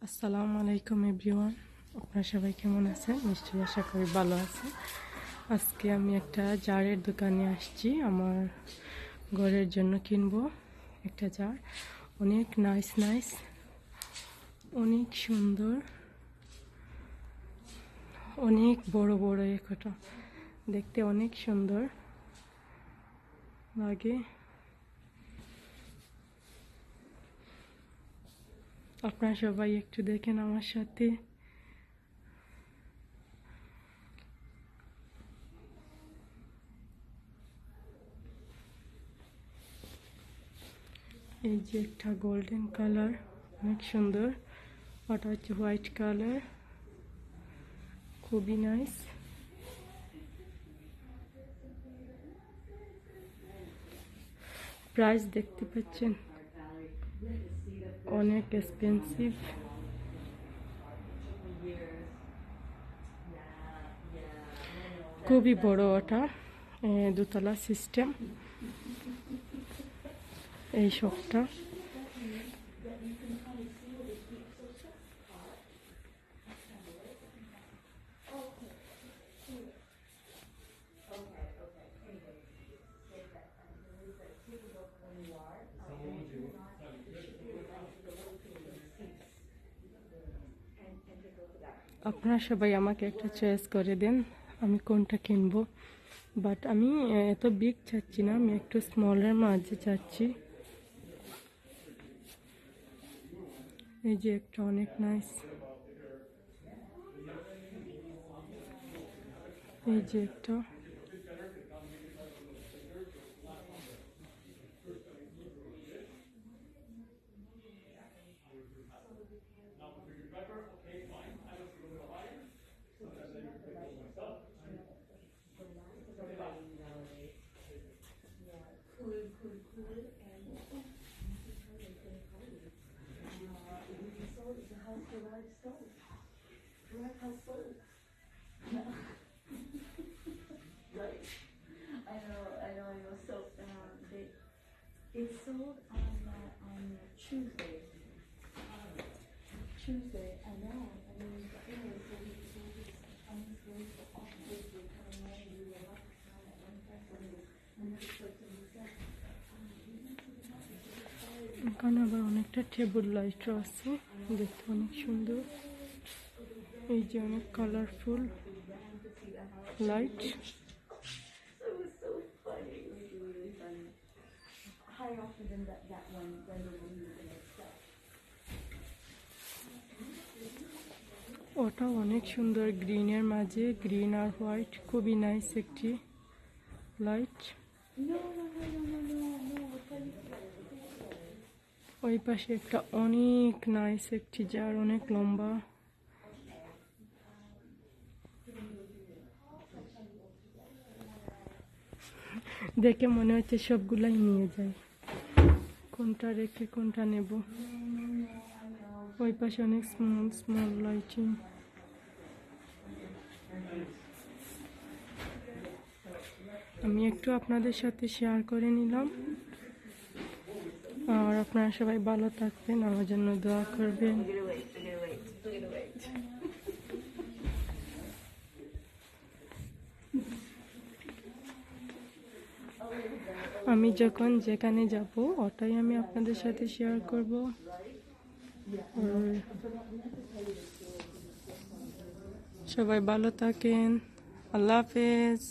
আসসালামু আলাইকুম এভরিওয়ান, আপনারা সবাই কেমন আছেন? নিশ্চয়ই আশা করি ভালো আছেন। আজকে আমি একটা জারের দোকানে আসছি, আমার ঘরের জন্য কিনবো একটা জার। অনেক নাইস, অনেক সুন্দর, অনেক বড় বড়, একটা দেখতে অনেক সুন্দর লাগে। আপনারা সবাই একটু দেখেন আমার সাথে। এই যে একটা গোল্ডেন কালার, অনেক সুন্দর। ওটা হচ্ছে হোয়াইট কালার, খুবই নাইস। প্রাইস দেখতে পাচ্ছেন, অনেক এক্সপেন্সিভ। খুবই বড় ওটা, দোতলা সিস্টেম এই শপটা। আপনারা সবাই আমাকে একটা চয়েস করে দেন আমি কোনটা কিনবো। বাট আমি এত বিগ চাচ্ছি না, আমি একটু স্মলের মাঝে চাচ্ছি। এই যে একটা অনেক নাইস, এই যে একটা I know. It was so. It sold on Tuesday. I know. I mean, anyway, so we sold it on this way. So all the days were coming in, we were up at one person, and this person was like, এখানে আবার অনেকটা table লাইটও আছে, দেখতে অনেক সুন্দর। এই যে অনেক colourful light. it was so funny. It was really funny. Higher often than that one, than the one we were gonna sell. ওটা অনেক সুন্দর, গ্রিনের মাঝে, গ্রিন আর হোয়াইট, খুবই নাইস একটি লাইট। No. ওই পাশে একটা অনেক নাইস একটি জার, অনেক লম্বা। দেখে মনে হচ্ছে সবগুলাই নিয়ে যাই, কোনটা রেখে কোনটা নেব। ওই পাশে অনেক স্মল লাইটিং। আমি একটু আপনাদের সাথে শেয়ার করে নিলাম। আর আপনারা সবাই ভালো থাকবেন, আমার জন্য দোয়া করবেন। আমি যখন যেখানে যাব ওটাই আমি আপনাদের সাথে শেয়ার করব। সবাই ভালো থাকেন, আল্লাহ হাফেজ।